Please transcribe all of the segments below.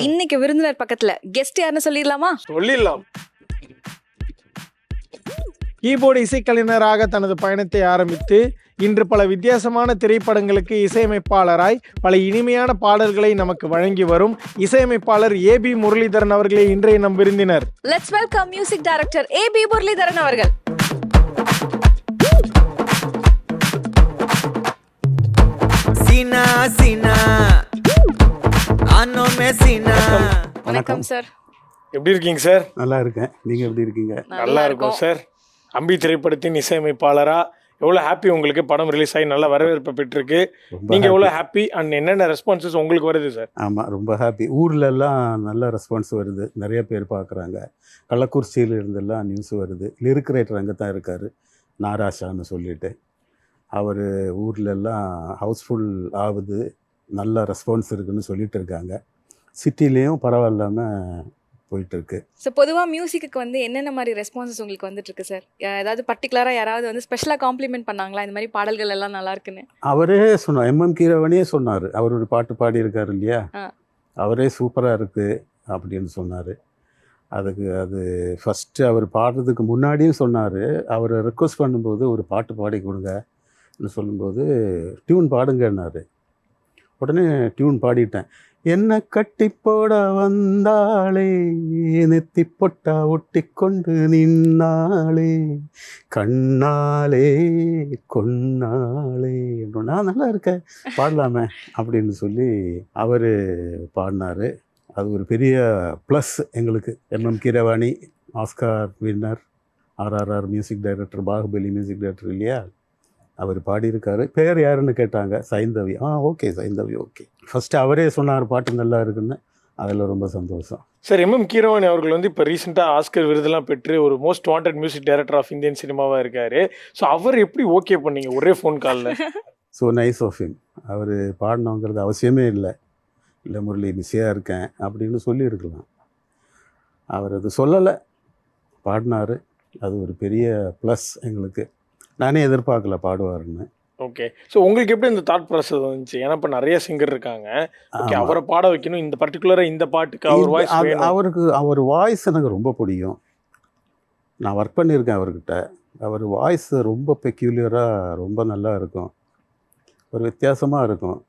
இன்னைக்கு விருந்தினர் பக்கத்துல கெஸ்ட் யாருன்னு சொல்லிடலாமா? சொல்லிடலாம். கீபோர்டு இசைக்கலைஞராக தனது பயணத்தை ஆரம்பித்து இன்று பல வித்தியாசமான திரைப்படங்களுக்கு இசையமைப்பாளராய் பல இனிமையான பாடல்களை நமக்கு வழங்கி வரும் இசையமைப்பாளர் ஏபி முரளிதரன் அவர்களே இன்றைய நம் விருந்தினர். Let's welcome music director AP Muralidharan அவர்கள். சீனா சீனா ஆனோ மே சீனா. வணக்கம் சார். எப்படி இருக்கீங்க சார்? நல்லா இருக்கேன். நீங்கள் எப்படி இருக்கீங்க? நல்லா இருக்கும் சார். அம்பி திரைப்படத்தின் இசையமைப்பாளரா எவ்வளோ ஹாப்பி உங்களுக்கு படம் ரிலீஸ் ஆகி நல்ல வரவேற்பு பெற்றிருக்கு. நீங்கள் எவ்வளோ ஹாப்பி அண்ட் என்னென்ன ரெஸ்பான்சஸ் உங்களுக்கு வருது சார்? ஆமாம், ரொம்ப ஹாப்பி. ஊர்லெல்லாம் நல்ல ரெஸ்பான்ஸ் வருது, நிறைய பேர் பார்க்குறாங்க. கள்ளக்குறிச்சியில் இருந்தெல்லாம் நியூஸ் வருது. லிரிக் ரைட்டர் அங்கே தான் இருக்கார், நாராஷான்னு சொல்லிட்டு. அவர் ஊர்லெல்லாம் ஹவுஸ்ஃபுல் ஆகுது, நல்ல ரெஸ்பான்ஸ் இருக்குதுன்னு சொல்லிட்டு இருக்காங்க. சிட்டிலேயும் பரவாயில்லாமல் போயிட்டுருக்கு. ஸோ பொதுவாக மியூசிக்கு வந்து என்னென்ன மாதிரி ரெஸ்பான்சஸ் உங்களுக்கு வந்துட்டு இருக்கு சார்? ஏதாவது பர்டிகுலராக யாராவது வந்து ஸ்பெஷலாக காம்ப்ளிமெண்ட் பண்ணாங்களா இந்த மாதிரி பாடல்கள் எல்லாம் நல்லா இருக்குன்னு? அவரே சொன்னார், எம்எம் கீரவனே சொன்னார். அவர் ஒரு பாட்டு பாடியிருக்காரு இல்லையா, அவரே சூப்பராக இருக்குது அப்படின்னு சொன்னார். அது ஃபஸ்ட்டு அவர் பாடுறதுக்கு முன்னாடியும் சொன்னார். அவரை ரெக்வஸ்ட் பண்ணும்போது ஒரு பாட்டு பாடி கொடுங்கன்னு சொல்லும்போது டியூன் பாடுங்கன்னாரு. உடனே டியூன் பாடிட்டேன். என்ன கட்டி போட வந்தாளே, நெத்தி பொட்டா ஒட்டி கொண்டு நின்னாளே, கண்ணாலே கொன்னாளே, நான் நல்லா இருக்கேன் பாடலாமே அப்படின்னு சொல்லி அவர் பாடினார். அது ஒரு பெரிய ப்ளஸ் எங்களுக்கு. MM Keeravani Oscar winner, RRR music director, Baahubali music director இல்லையா, அவர் பாடியிருக்காரு. பேர் யாருன்னு கேட்டாங்க, Saindhavi. Okay Saindhavi, okay. First அவரே சொன்னார் பாட்டு நல்லா இருக்குன்னு. அதில் ரொம்ப சந்தோஷம் சார். எம்எம் கீரவாணி அவர்கள் வந்து இப்போ ரீசெண்டாக ஆஸ்கர் விருதெல்லாம் பெற்று ஒரு most wanted music director of Indian சினிமாவாக இருக்கார். ஸோ அவர் எப்படி ஓகே பண்ணீங்க ஒரே ஃபோன் காலில்? So nice of him. அவர் பாடணுங்கிறது அவசியமே இல்லை முரளி பிஸியாக இருக்கேன் அப்படின்னு சொல்லியிருக்கலாம். அவர் அது சொல்லலை, பாடினார். அது ஒரு பெரிய ப்ளஸ் எங்களுக்கு. நானே எதிர்பார்க்கல பாடுவாருன்னு. ஓகே. ஸோ உங்களுக்கு எப்படி இந்த தாட் ப்ராசஸ் வந்துச்சு? ஏன்னா இப்போ நிறைய சிங்கர் இருக்காங்க, ஓகே அவரை பாட வைக்கணும், இந்த பர்டிகுலராக இந்த பாட்டுக்கு அவர் வாய்ஸ். அவர் வாய்ஸ் எனக்கு ரொம்ப பிடிக்கும். நான் ஒர்க் பண்ணியிருக்கேன் அவர்கிட்ட. அவர் வாய்ஸ் ரொம்ப பெக்யூலியராக ரொம்ப நல்லா இருக்கும், ஒரு வித்தியாசமாக இருக்கும்.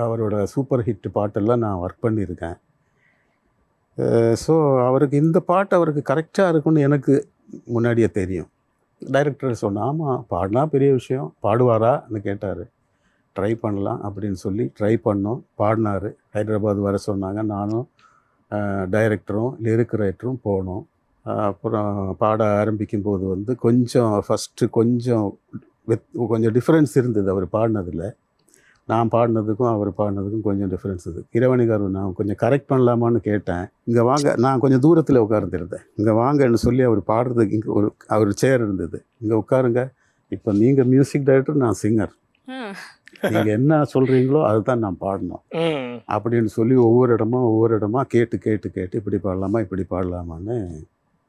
அவரோட சூப்பர் ஹிட் பாட்டெல்லாம் நான் ஒர்க் பண்ணியிருக்கேன். ஸோ அவருக்கு இந்த பாட்டு அவருக்கு கரெக்டாக இருக்கும்னு எனக்கு முன்னாடியே தெரியும். டைரக்டர் சொன்னால், ஆமாம் பாடினா பெரிய விஷயம், பாடுவாரான்னு கேட்டார். ட்ரை பண்ணலாம் அப்படின்னு சொல்லி ட்ரை பண்ணோம். பாடினார். ஹைதராபாத் வர சொன்னாங்க. நானும் டைரக்டரும் லிரிக் ரைட்டரும் போனோம். அப்புறம் பாட ஆரம்பிக்கும் போது வந்து ஃபஸ்ட்டு கொஞ்சம் டிஃப்ரென்ஸ் இருந்தது அவர் பாடினதில். நான் பாடினதுக்கும் அவர் பாடினதுக்கும் கொஞ்சம் டிஃப்ரென்ஸ் இது. கீரவாணிகார் நான் கொஞ்சம் கரெக்ட் பண்ணலாமான்னு கேட்டேன். இங்கே வாங்க, நான் கொஞ்சம் தூரத்தில் உட்கார்ந்துருந்தேன். இங்கே வாங்கன்னு சொல்லி அவர் பாடுறதுக்கு இங்கே அவர் சேர் இருந்தது, இங்கே உட்காருங்க, இப்போ நீங்கள் மியூசிக் டைரக்டர், நான் சிங்கர், நீங்கள் என்ன சொல்கிறீங்களோ அதுதான் நான் பாடணும் அப்படின்னு சொல்லி ஒவ்வொரு இடமா கேட்டு இப்படி பாடலாமான்னு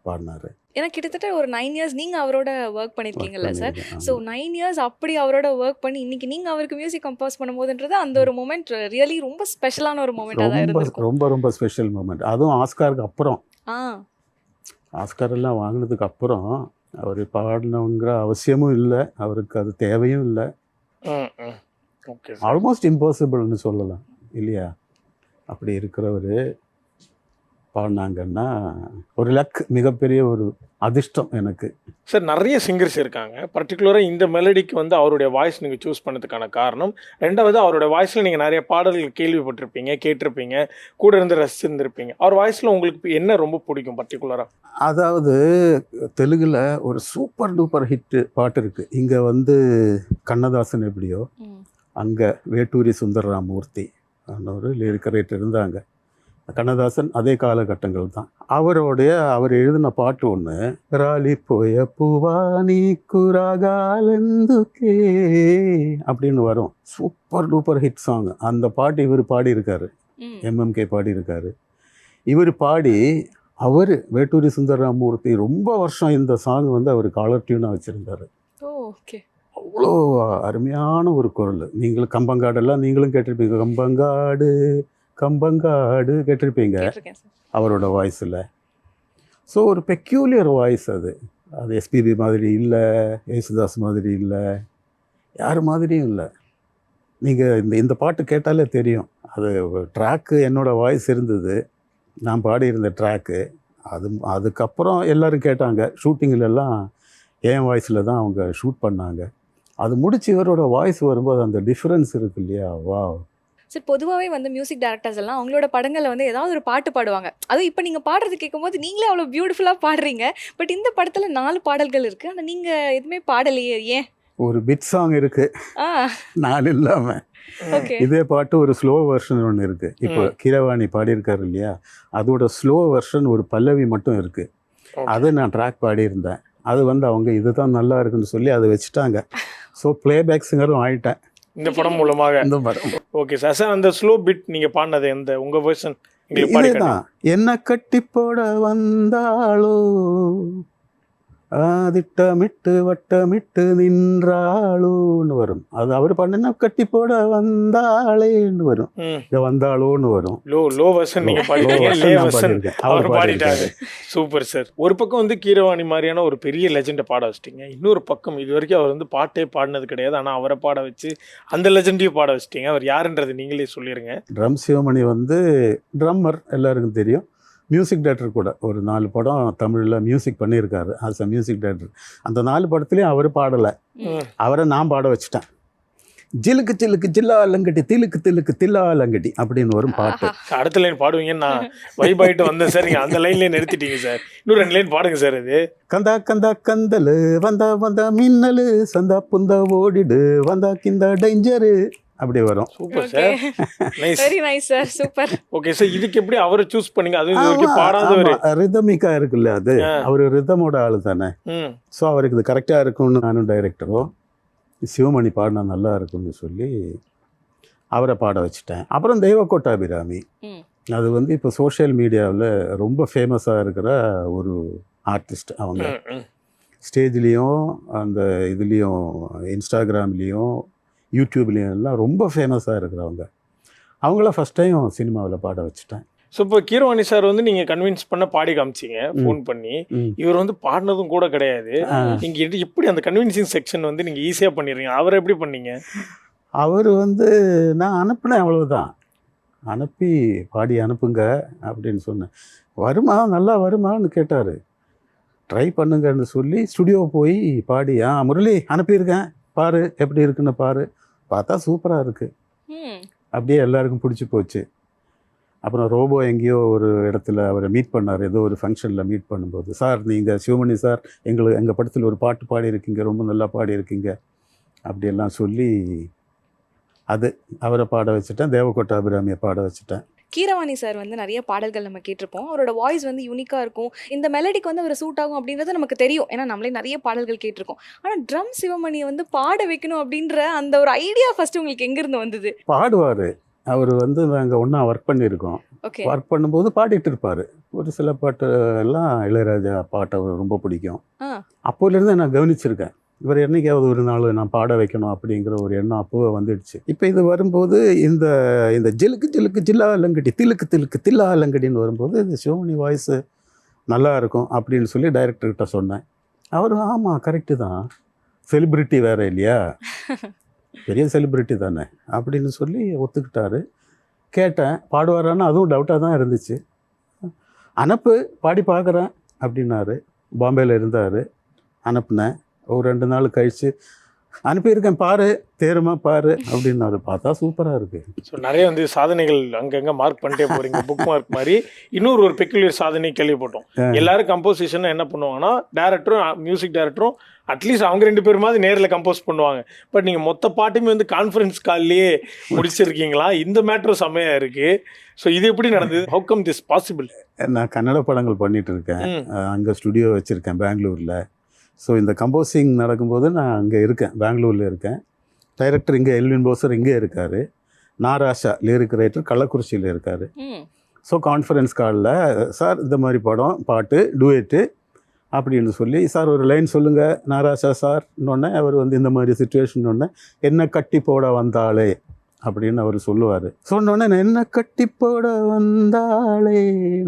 பாடினார். ஏன்னா கிட்டத்தட்ட ஒரு 9 years நீங்கள் அவரோட ஒர்க் பண்ணியிருக்கீங்கல்ல சார்? ஸோ 9 years அப்படி அவரோட ஒர்க் பண்ணி இன்னைக்கு நீங்கள் அவருக்கு மியூசிக் கம்போஸ் பண்ணும்போதுன்றது அந்த ஒரு மூமெண்ட் ரியலி ரொம்ப ஸ்பெஷலான ஒரு மூமெண்ட்டாக தான் இருந்திருக்கும். ரொம்ப ஸ்பெஷல் மூமெண்ட். அதுவும் ஆஸ்காருக்கு அப்புறம். ஆஸ்கார் எல்லாம் வாங்கினதுக்கு அப்புறம் அவர் பாடணுங்கிற அவசியமும் இல்லை, அவருக்கு அது தேவையும் இல்லை. ஆல்மோஸ்ட் இம்பாசிபிள்னு சொல்லலாம் இல்லையா? அப்படி இருக்கிறவர் பாடினாங்கன்னா ஒரு லக், மிகப்பெரிய ஒரு அதிர்ஷ்டம் எனக்கு. சார் நிறைய சிங்கர்ஸ் இருக்காங்க, பர்டிகுலராக இந்த மெலடிக்கு வந்து அவருடைய வாய்ஸ் நீங்கள் சூஸ் பண்ணதுக்கான காரணம், ரெண்டாவது அவருடைய வாய்ஸில் நீங்கள் நிறைய பாடல்கள் கேள்விப்பட்டிருப்பீங்க, கேட்டிருப்பீங்க, கூட இருந்து ரசிச்சிருந்துருப்பீங்க. அவர் வாய்ஸில் உங்களுக்கு என்ன ரொம்ப பிடிக்கும் பர்டிகுலராக? அதாவது தெலுங்கில் ஒரு சூப்பர் டூப்பர் ஹிட்டு பாட்டு இருக்குது. இங்கே வந்து கண்ணதாசன் எப்படியோ, அங்கே வேட்டூரி சுந்தரராமூர்த்தி ஒரு லிரிக் ரைட்டர் இருந்தாங்க. கண்ணதாசன் அதே காலகட்டங்கள் தான். அவர் எழுதின பாட்டு ஒன்று, ராலி போய பூவானி குராகாலந்துக்கே அப்படின்னு வரும். Super duper hit song. அந்த பாட்டு இவர் பாடியிருக்காரு, எம்எம்கே பாடியிருக்காரு. இவர் பாடி வேட்டூரி சுந்தரராமூர்த்தி ரொம்ப வருஷம் இந்த சாங் வந்து அவர் காலர் டியூனாக வச்சுருந்தார். அவ்வளோ அருமையான ஒரு குரல். நீங்களும் கம்பங்காடெல்லாம் நீங்களும் கேட்டிருப்பீங்க. கம்பங்காடு கம்பங்காடு கேட்டிருப்பீங்க கேட்டிருக்கேன் சார். அவரோட வாய்ஸில். ஸோ ஒரு பெக்யூலியர் வாய்ஸ் அது. அது எஸ்பிபி மாதிரி இல்லை, யேசுதாஸ் மாதிரி இல்லை, யார் மாதிரியும் இல்லை. நீங்கள் இந்த பாட்டு கேட்டாலே தெரியும். அது ட்ராக்கு என்னோடய வாய்ஸ் இருந்தது, நான் பாடியிருந்த ட்ராக்கு. அதுக்கப்புறம் எல்லோரும் கேட்டாங்க. ஷூட்டிங்கிலெல்லாம் என் வாய்ஸில் தான் அவங்க ஷூட் பண்ணாங்க. அது முடிச்சு இவரோட வாய்ஸ் வரும்போது அந்த டிஃப்ரென்ஸ் இருக்கு இல்லையா, வா. சார் பொதுவாகவே வந்து மியூசிக் டைரக்டர்ஸ் எல்லாம் அவங்களோட படங்களில் வந்து ஏதாவது ஒரு பாட்டு பாடுவாங்க. அதுவும் இப்போ நீங்கள் பாடுறது கேட்கும்போது நீங்களே அவ்வளோ பியூட்டிஃபுல்லாக பாடுறீங்க. பட் இந்த படத்தில் 4 பாடல்கள் இருக்குது, ஆனால் நீங்கள் எதுவுமே பாடலையே, ஏன்? ஒரு பிட் சாங் இருக்குது நான் இல்லாமல். ஓகே. இதே பாட்டு ஒரு ஸ்லோ வெர்ஷன் ஒன்று இருக்குது. இப்போ கீரவாணி பாடியிருக்காரு இல்லையா, அதோட ஸ்லோ வெர்ஷன் ஒரு பல்லவி மட்டும் இருக்குது. அதை நான் ட்ராக் பாடியிருந்தேன். அது வந்து அவங்க இதுதான் நல்லா இருக்குன்னு சொல்லி அதை வச்சுட்டாங்க. ஸோ பிளேபேக் சிங்கரும் ஆகிட்டேன் இந்த படம் மூலமாக. இந்த படம். Okay sir. சார் அந்த ஸ்லோ பிட் நீங்கள் பாடினது எந்த உங்கள் வெர்ஷன் எங்களுக்கு பாடி இதுதான். என்ன கட்டி போட வந்தாளோ, திட்டமிட்டு வட்டமிட்டு நின்றாளோன்னு வரும். அது அவர் பண்ண கட்டி போட வந்தாளேன்னு வரும், இங்க வந்தாளோன்னு வரும். லோ வெர்ஷன் நீங்கள் பாடிட்டீங்க, லே வெர்ஷன் அவர் பாடிட்டாரு. Super sir. ஒரு பக்கம் வந்து கீரவாணி மாதிரியான ஒரு பெரிய லெஜெண்டை பாட வச்சிட்டீங்க, இன்னொரு பக்கம் இது வரைக்கும் அவர் வந்து பாட்டே பாடினது கிடையாது, ஆனால் அவரை பாட வச்சு அந்த லெஜெண்டையும் பாட வச்சிட்டீங்க. அவர் யாருன்றது நீங்களே சொல்லிடுங்க. ட்ரம் சிவமணி வந்து ட்ரம்மர், எல்லாருக்கும் தெரியும். மியூசிக் டைரக்டர் கூட ஒரு 4 படம் தமிழில் மியூசிக் பண்ணியிருக்காரு ஆஸ் அ மியூசிக் டைரக்டர். அந்த 4 படத்துலேயும் அவர் பாடலை, அவரை நான் பாட வச்சுட்டேன். ஜிலுக்கு ஜிலுக்கு ஜில்லா லங்கடி திலுக்கு திலுக்கு தில்லா லங்கடி அப்படின்னு வரும் பாட்டு. அடுத்த லைன் பாடுவீங்கன்னு நான் வைப் ஆகிட்டு வந்தேன் சார். நீங்கள் அந்த லைன்லேயே நிறுத்திட்டீங்க சார். இன்னும் 2 லைன் பாடுங்க சார். அது கந்தா கந்தா கந்தலு வந்தா வந்தா மின்னலு சந்தா புந்தா ஓடிடு வந்தா கிந்தா டேஞ்சரு அப்படி வரும். Super sir. Nice. Very nice sir. Super. Okay sir. இதுக்கு எப்படி அவரை சூஸ் பண்ணீங்க? அது இது வரைக்கும் பாடாதவர். ரிதமிக்கா இருக்குல்ல, அது அவர் ரிதமோட ஆளு தானே. ஸோ அவருக்கு இது கரெக்டாக இருக்கும்னு நானும் டைரக்டரும் சிவமணி பாடினா நல்லா இருக்கும்னு சொல்லி அவரை பாட வச்சுட்டேன். அப்புறம் தெய்வக்கோட்டாபிராமி, அது வந்து இப்போ சோஷியல் மீடியாவில் ரொம்ப ஃபேமஸாக இருக்கிற ஒரு ஆர்டிஸ்ட். அவங்க ஸ்டேஜ்லேயும் அந்த இதுலேயும் இன்ஸ்டாகிராம்லேயும் யூடியூப்லேயும் எல்லாம் ரொம்ப ஃபேமஸாக இருக்கிறவங்க. அவங்கள ஃபஸ்ட் டைம் சினிமாவில் பாட வச்சுட்டேன். ஸோ இப்போ கீரவாணி சார் வந்து நீங்கள் கன்வின்ஸ் பண்ண பாடி காமிச்சிங்க ஃபோன் பண்ணி. இவர் வந்து பாடினதும் கூட கிடையாது. நீங்கள் எப்படி அந்த கன்வின்சிங் செக்ஷன் வந்து நீங்கள் ஈஸியாக பண்ணிடுறீங்க? அவரை எப்படி பண்ணீங்க? அவர் வந்து நான் அனுப்பினேன், அவ்வளவுதான். அனுப்பி பாடி அனுப்புங்க அப்படின்னு சொன்னேன். வருமா, நல்லா வருமான்னு கேட்டார். ட்ரை பண்ணுங்கன்னு சொல்லி ஸ்டுடியோ போய் பாடி, முரளி அனுப்பியிருக்கேன், பாரு எப்படி இருக்குன்னு பாரு. பார்த்தா சூப்பராக இருக்குது. அப்படியே எல்லாருக்கும் பிடிச்சி போச்சு. அப்புறம் ரோபோ எங்கேயோ ஒரு இடத்துல அவரை மீட் பண்ணார், ஏதோ ஒரு ஃபங்க்ஷனில் மீட் பண்ணும்போது, சார் நீங்கள் சிவமணி சார் எங்கள் படத்தில் ஒரு பாட்டு பாடியிருக்கீங்க, ரொம்ப நல்லா பாடியிருக்கீங்க அப்படியெல்லாம் சொல்லி அது அவரை பாட வச்சுட்டேன். தேவக்கோட்டாபிராமியை பாட வச்சுட்டேன். கீரவாணி சார் வந்து நிறைய பாடல்கள் நம்ம கேட்டிருப்போம். அவரோட வாய்ஸ் வந்து யூனிக்காக இருக்கும். இந்த மெலடிக்கு வந்து அவர் சூட் ஆகும் அப்படின்றது நமக்கு தெரியும், ஏன்னா நம்மளே நிறைய பாடல்கள் கேட்டிருக்கோம். ஆனால் ட்ரம் சிவமணியை வந்து பாட வைக்கணும் அப்படின்ற அந்த ஒரு ஐடியா ஃபர்ஸ்ட் உங்களுக்கு எங்கேருந்து வந்தது? பாடுவார் அவர் வந்து. நாங்கள் ஒன்றா ஒர்க் பண்ணியிருக்கோம். ஒர்க் பண்ணும்போது பாடிட்டு இருப்பார். ஒரு சில பாட்டு எல்லாம் இளையராஜா பாட்டை அவர் ரொம்ப பிடிக்கும். அப்போலேருந்து நான் கவனிச்சிருக்கேன். இவர் என்னைக்காவது ஒரு நாள் நான் பாட வைக்கணும் அப்படிங்கிற ஒரு எண்ணம் அப்போவே வந்துடுச்சு. இப்போ இது வரும்போது இந்த இந்த ஜிலுக்கு ஜிலுக்கு ஜில்லா லங்கடி திலுக்கு திலுக்கு தில்லா லங்கடின்னு வரும்போது இந்த சிவமணி வாய்ஸு நல்லா இருக்கும் அப்படின்னு சொல்லி டைரக்டர்கிட்ட சொன்னேன். அவர் ஆமாம் கரெக்டு தான், செலிப்ரிட்டி வேறு இல்லையா, பெரிய செலிப்ரிட்டி தானே அப்படின்னு சொல்லி ஒத்துக்கிட்டாரு. கேட்டேன் பாடுவாரான்னு, அதுவும் டவுட்டாக தான் இருந்துச்சு. அனுப்பு பாடி பார்க்குறேன் அப்படின்னாரு. பாம்பேயில் இருந்தார். அனுப்புனேன். ஒரு 2 நாள் கழித்து அனுப்பியிருக்கேன், பாரு தேருமா பாரு அப்படின்னாரு. பார்த்தா சூப்பராக இருக்குது. ஸோ நிறைய வந்து சாதனைகள் அங்கங்கே மார்க் பண்ணிட்டே போகிறீங்க, புக் மார்க் மாதிரி. இன்னொரு பெக்குலியர் சாதனை கேள்விப்பட்டோம். எல்லாரும் கம்போசிஷன் என்ன பண்ணுவாங்கன்னா, டேரக்டரும் மியூசிக் டேரக்டரும் அட்லீஸ்ட் அவங்க 2 பேருமாவது நேரில் கம்போஸ் பண்ணுவாங்க. பட் நீங்கள் மொத்த பாட்டுமே வந்து கான்ஃபரன்ஸ் கால்லையே முடிச்சிருக்கீங்களா? இந்த மேட்ரு செம்மையாக இருக்குது. ஸோ இது எப்படி நடந்தது? How come this possible? நான் கன்னட படங்கள் பண்ணிகிட்டு இருக்கேன். அங்கே ஸ்டுடியோ வச்சுருக்கேன் பெங்களூரில். ஸோ இந்த கம்போசிங் நடக்கும்போது நான் அங்கே இருக்கேன், பெங்களூரில் இருக்கேன். டைரக்டர் இங்கே எல்வின் போசர் இங்கே இருக்கார். நாராஷா லிரிக் ரைட்டர் கள்ளக்குறிச்சியில் இருக்கார். ஸோ கான்ஃபரன்ஸ் காலில் சார் இந்த மாதிரி படம் பாட்டு டூயட்டு அப்படின்னு சொல்லி, சார் ஒரு லைன் சொல்லுங்கள் நாராஷா சார் இன்னொன்னே. அவர் வந்து இந்த மாதிரி சுச்சுவேஷன் ஒன்று என்ன கட்டி போட வந்தாலே அப்படின்னு அவர் சொல்லுவார். சொன்னோடனே நான் என்ன கட்டி போட வந்தாலே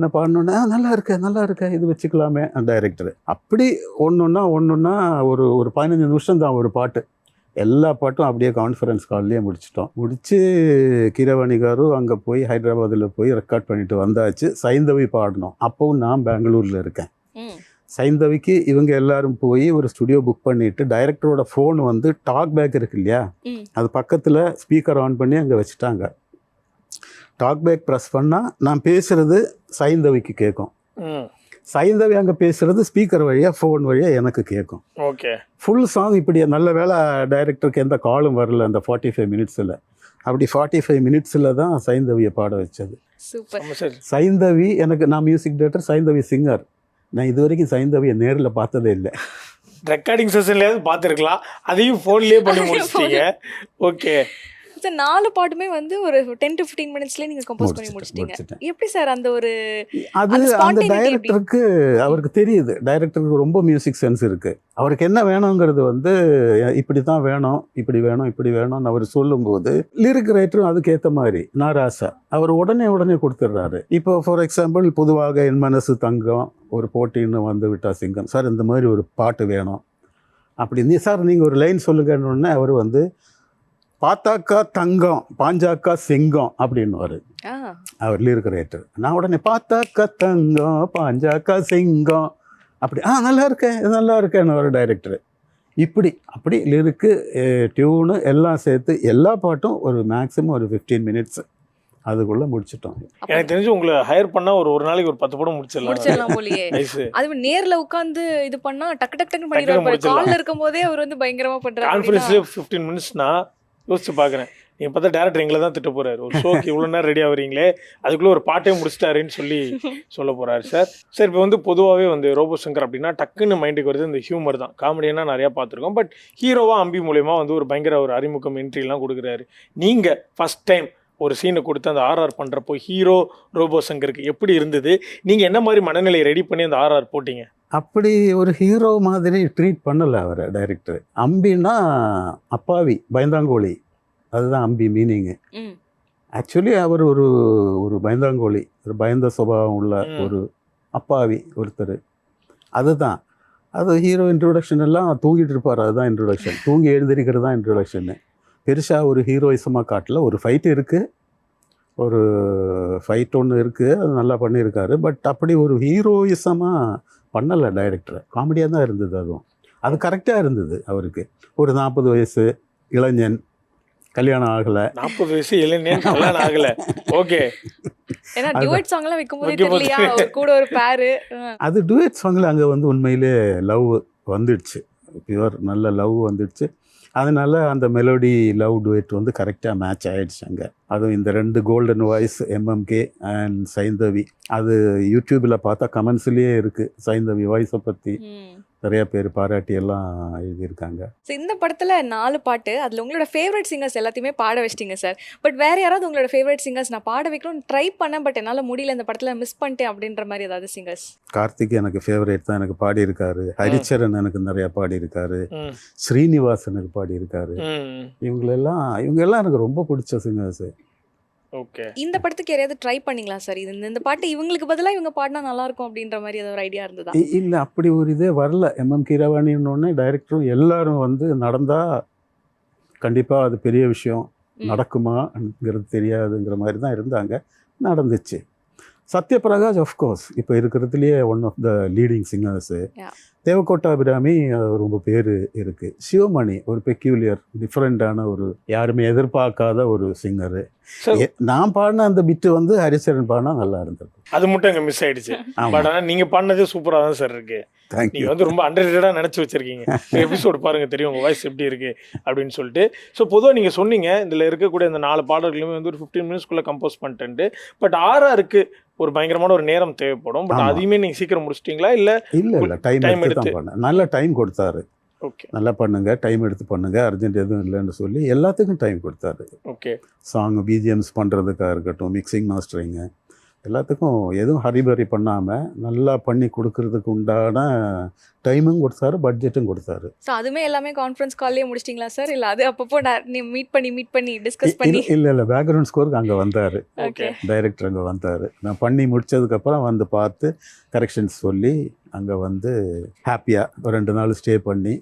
நான் பாடினோன்னே நல்லா இருக்க இது வச்சுக்கலாமே டைரக்டர். அப்படி ஒன்றுன்னா ஒரு 15 நிமிஷம் தான் ஒரு பாட்டு. எல்லா பாட்டும் அப்படியே கான்ஃபரன்ஸ் கால்லேயே முடிச்சு கீரவாணி காரும் அங்கே போய் ஹைதராபாத்தில் போய் ரெக்கார்ட் பண்ணிட்டு வந்தாச்சு. சைந்தவி பாடினோம். அப்போவும் நான் பெங்களூரில் இருக்கேன். சைந்தவிக்கு இவங்க எல்லாரும் போய் ஒரு ஸ்டுடியோ புக் பண்ணிட்டு டைரக்டரோட ஃபோன் வந்து டாக் பேக் இருக்கு இல்லையா, அது பக்கத்தில் ஸ்பீக்கர் ஆன் பண்ணி அங்கே வச்சுட்டாங்க. டாக் பேக் ப்ரெஸ் பண்ணால் நான் பேசுகிறது சைந்தவிக்கு கேட்கும். சைந்தவி அங்கே பேசுகிறது ஸ்பீக்கர் வழியாக ஃபோன் வழியாக எனக்கு கேட்கும். ஓகே. ஃபுல் சாங் இப்படி நல்ல வேளை டைரக்டருக்கு எந்த காலும் வரல அந்த 45 மினிட்ஸில். அப்படி 45 மினிட்ஸில் தான் சைந்தவியை பாட வச்சது. சைந்தவி நான் மியூசிக் டைரக்டர், சைந்தவி சிங்கர். நான் இது வரைக்கும் சைந்தவியை நேரில் பார்த்ததே இல்லை. ரெக்கார்டிங் செஷன்லேயாவது பார்த்துருக்கலாம், அதையும் ஃபோன்லேயே பண்ணி முடிச்சிட்டீங்க. ஓகே சார் 4 பாட்டுமே வந்து ஒரு 10 to 15 மினிட்ஸ்லேயே நீங்கள் கம்போஸ் பண்ணி முடிச்சிட்டீங்க. எப்படி சார் அந்த ஒரு அந்த டைரக்டருக்கு அவருக்கு தெரியுது, டைரக்டருக்கு ரொம்ப மியூசிக் சென்ஸ் இருக்குது. அவருக்கு என்ன வேணுங்கிறது வந்து இப்படி தான் வேணும், இப்படி வேணும்னு அவர் சொல்லும்போது லிரிக் ரைட்டரும் அதுக்கேற்ற மாதிரி நாராசா அவர் உடனே கொடுத்துட்றாரு. இப்போ ஃபார் எக்ஸாம்பிள் பொதுவாக என் மனசு தங்கம் ஒரு போட்டின்னு வந்து விட்டா சிங்கம் சார், இந்த மாதிரி ஒரு பாட்டு வேணும் அப்படி சார் நீங்கள் ஒரு லைன் சொல்லுங்கன்னு அவர் வந்து பார்த்தாக்கா தங்கம் பாஞ்சாக்கா சிங்கம் அப்படின்னுவார் அவர் லிரிக் ரைட்டர். நான் உடனே பார்த்தாக்கா தங்கம் பாஞ்சாக்கா சிங்கம் அப்படி நல்லா இருக்கேன்னு ஒரு டைரக்டர். அப்படி லிரிக்கு டியூனு எல்லாம் சேர்த்து எல்லா பாட்டும் ஒரு மேக்ஸிமம் ஒரு 15 மினிட்ஸ் அதுக்குள்ள முடிச்சிட்டோம். எனக்கு தெரிஞ்சு உங்களை ஹையர் பண்ணா ஒரு நாளைக்கு ஒரு 10 படம் முடிச்சிடலாம் போலயே. அது நேர்ல உட்கார்ந்து இது பண்ணா டக்கு பண்ணிடுவாரு. கால்ல இருக்கும்போதே அவர் வந்து பயங்கரமா பண்றாரு. கான்ஃபரன்ஸ்ல 15 மினிட்ஸ்னா யோசிச்சு பார்க்குறேன். நீங்கள் பார்த்தா டேரக்டர் எங்களை தான் திட்ட போகிறாரு, ஒரு ஷோக்கு இவ்வளோ நேரம் ரெடி ஆகிறீங்களே அதுக்குள்ளே ஒரு பாட்டே முடிச்சிட்டாருன்னு சொல்ல போகிறாரு சார். சார் இப்போ வந்து பொதுவாகவே வந்து ரோபோ சங்கர் அப்படின்னா டக்குன்னு மைண்டுக்கு வருது இந்த ஹியூமர் தான். காமெடினா நிறையா பார்த்துருக்கோம். பட் ஹீரோவாக அம்பி மூலயமா வந்து ஒரு பயங்கர ஒரு அறிமுகம் என்ட்ரிலாம் கொடுக்குறாரு. நீங்கள் ஃபஸ்ட் டைம் ஒரு சீனை கொடுத்து அந்த ஆர்ஆர் பண்ணுறப்போ ஹீரோ ரோபோ சங்கருக்கு எப்படி இருந்தது? நீங்கள் என்ன மாதிரி மனநிலையை ரெடி பண்ணி அந்த ஆர்ஆர் போட்டிங்க? அப்படி ஒரு ஹீரோ மாதிரி ட்ரீட் பண்ணலை அவர் டைரக்டர். அம்பின்னா அப்பாவி பயந்தாங்கோழி, அதுதான் அம்பி மீனிங்கு. ஆக்சுவலி அவர் ஒரு பயந்தாங்கோழி, ஒரு பயந்த சுபாவம் உள்ள ஒரு அப்பாவி ஒருத்தர். அதுதான் அது ஹீரோ இன்ட்ரோடக்ஷன் எல்லாம் தூங்கிட்டு இருப்பார், அதுதான் இன்ட்ரோடக்ஷன். தூங்கி எழுந்திருக்கிறது தான் இன்ட்ரோடக்ஷன்னு. பெருசாக ஒரு ஹீரோயிசமாக காட்டல. ஒரு ஃபைட்டு இருக்குது, ஒரு ஃபைட் ஒன்று இருக்குது, அது நல்லா பண்ணியிருக்காரு. பட் அப்படி ஒரு ஹீரோயிசமாக பண்ணலை டைரக்டர். காமெடியாக தான் இருந்தது. அதுவும் அது கரெக்டாக இருந்தது. அவருக்கு ஒரு 40 வயசு இளைஞன், கல்யாணம் ஆகலை. 40 வயசு இளைஞன் கல்யாணம் ஆகலை. ஓகே. அது டுயட் சாங்கில் அங்கே வந்து உண்மையிலே லவ் வந்துடுச்சு, பியூர் நல்ல லவ் வந்துடுச்சு. அதனால அந்த மெலோடி லவ் டுவேட் வந்து கரெக்டாக மேட்ச் ஆகிடுச்சு அங்கே. அதுவும் இந்த 2 golden voice MMK and Saindhavi. அது யூடியூப்பில் பார்த்தா கமெண்ட்ஸ்லேயே இருக்குது சைந்தவி வாய்ஸை பற்றி நிறைய பேர் பாராட்டி எல்லாம் எழுதியிருக்காங்க. ஸோ இந்த படத்தில் 4 பாட்டு, அதில் உங்களோட ஃபேவரட் சிங்கர்ஸ் எல்லாத்தையுமே பாட வச்சிட்டிங்க சார். பட் வேறு யாராவது உங்களோட ஃபேவரட் சிங்கர்ஸ் நான் பாட வைக்கணும்னு ட்ரை பண்ணேன், பட் என்னால் முடியல, இந்த படத்தில் மிஸ் பண்ணிட்டேன் அப்படின்ற மாதிரி ஏதாவது சிங்கர்ஸ்? கார்த்திக் எனக்கு ஃபேவரேட் தான், எனக்கு பாடியிருக்காரு. ஹரிச்சரன் எனக்கு நிறையா பாடியிருக்காரு. ஸ்ரீனிவாஸ் எனக்கு பாடியிருக்காரு. இவங்க எல்லாம் எனக்கு ரொம்ப பிடிச்ச சிங்கர்ஸு. ஓகே. இந்த படத்துக்கு யாரையாவது ட்ரை பண்ணீங்களா சார்? இந்த பாட்டு இவங்களுக்கு பதிலாக இவங்க பாடினா நல்லா இருக்கும் அப்படின்ற மாதிரி ஏதாவது ஒரு ஐடியா இருந்ததா? இல்லை, அப்படி ஒரு இதே வரல. எம்எம் கீரவாணின்னு டைரக்டரும் எல்லாரும் வந்து நடந்தால் கண்டிப்பாக அது பெரிய விஷயம், நடக்குமாங்கிறது தெரியாதுங்கிற மாதிரி தான் இருந்தாங்க. நடந்துச்சு. சத்யபிரகாஷ் ஆஃப்கோர்ஸ் இப்போ இருக்கிறதுலையே one of the leading singers. Devakottai Abirami ரொம்ப பேர் இருக்குது. சிவமணி ஒரு பெக்யூலியர் டிஃப்ரெண்ட்டான ஒரு யாருமே எதிர்பார்க்காத ஒரு சிங்கரு. நான் பாடின அந்த பிட்டு வந்து ஹரிச்சரன் பாடினா நல்லா இருந்தது. அது மட்டும் அங்கே மிஸ் ஆகிடுச்சு. பட் ஆனால் நீங்கள் பாடினதே சூப்பராக தான் சார் இருக்குது. நீங்கள் வந்து ரொம்ப அண்டர்ரேட்டடாக நினச்சி வச்சுருக்கீங்க. எபிசோடு பாருங்கள் தெரியும் உங்கள் வாய்ஸ் எப்படி இருக்குது அப்படின்னு சொல்லிட்டு. ஸோ பொதுவாக நீங்கள் சொன்னீங்க இதில் இருக்கக்கூடிய இந்த 4 பாடல்களுமே வந்து ஒரு 15 மினிட்ஸ்க்குள்ளே கம்போஸ் பண்ணிட்டு. பட் ஆர்ஆருக்கு ஒரு பயங்கரமான ஒரு நேரம் தேவைப்படும். பட் அதையுமே நீங்கள் சீக்கிரம் முடிச்சிட்டிங்களா? இல்லை டைம் எடுத்து பண்ணேன். நல்ல டைம் கொடுத்தாரு. ஓகே, நல்லா பண்ணுங்க, டைம் எடுத்து பண்ணுங்க, அர்ஜென்ட் எதுவும் இல்லைன்னு சொல்லி எல்லாத்துக்கும் டைம் கொடுத்தாரு. ஓகே. சாங் பிஜிஎம்ஸ் பண்ணுறதுக்காக இருக்கட்டும், மிக்சிங் மாஸ்டரிங்கு, எல்லாத்துக்கும் எதுவும் ஹரிபரி பண்ணாமல் நல்லா பண்ணி கொடுக்கறதுக்கு உண்டான டைமும் கொடுத்தாரு, பட்ஜெட்டும் கொடுத்தாரு. ஸோ அதுவுமே எல்லாமே கான்ஃபரன்ஸ் கால்லேயே முடிச்சிட்டிங்களா சார்? இல்லை அது அப்பப்போ நீ மீட் பண்ணி டிஸ்கஸ் பண்ணி? இல்லை பேக்ரவுண்ட் ஸ்கோருக்கு அங்கே வந்தார், ஓகே, டைரக்டர் அங்கே வந்தார். நான் பண்ணி முடித்ததுக்கப்புறம் வந்து பார்த்து கரெக்ஷன்ஸ் சொல்லி அங்கே வந்து ஹாப்பியாக ஒரு 2 நாள் ஸ்டே பண்ணி